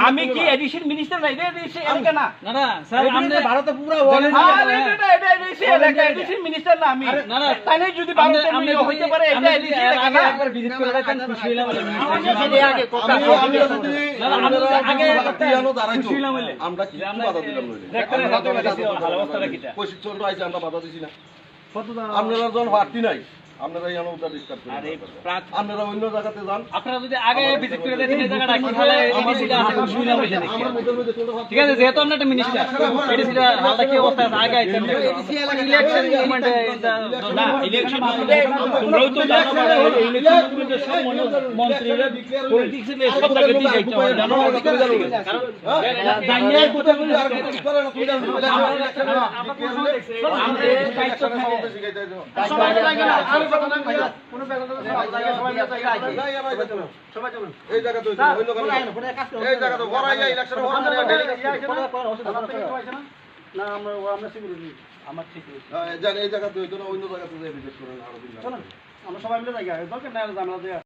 আমি কি addition minister নাই রে এডিশন এলাকা না না না স্যার আমরা ভারতে পুরো ওয়ার্ল্ড আরে এটা এডিশন এলাকা এডিশন মিনিস্টার না আমি না না তাইলে যদি ভারতে আমি হইতে পারে এটা এডিশন এলাকা না একবার ভিজিট করে রাখেন খুশি হইলাম আমি আগে কথা আগে খুশি হইলাম আমরা কি বাধা দিলাম নইলে দেখতে ভালো অবস্থাটা কিটা প্রশিক্ষণ তো আইছে আমরা বাধা দিছি না আপনারা যখন পার্টি নাই আপনারা এই অনুদান ডিসকাস করেন আরে আপনারা অন্য জায়গাতে যান আপনারা যদি আগে ভিজিট করে দেখেন এই জায়গাটা কি হালে এডিসিটা আছে খুশি হইলাম হইছে নাকি আমার মধ্যে মধ্যে ছোট ঠিক আছে যেহেতু আমরা একটা মিনিস্টার এডিসিটা হালটা কি অবস্থা আছে আগে আইছেন ইলেকশন মুভমেন্টে না ইলেকশন তোমরাও তো জানো মানে ইলেকশন মুভমেন্টের সব মন্ত্রীরা পলিটিক্সে সব জায়গায় দিয়ে যাইতে হয় জানো কারণ জানিয়ে কথা বলি আর কিছু করে না তুমি জানো আমরা দায়িত্ব সবাই লাগে না আর কথা না ভাই কোনো ব্যাপার না সবাই জায়গা আছে সবাই যাবেন এই জায়গাতে অন্য কোনো এই জায়গাতে বড়াই ইলেকশন হওয়ার না আমরা সিকিউরিটি আমার সিকিউরিটি জানেন এই জায়গাতে হইতো না অন্য জায়গাতে যাই ভিজিট করেন আরো দিন আমরা সবাই মিলে যাই দরকার নাই আমরা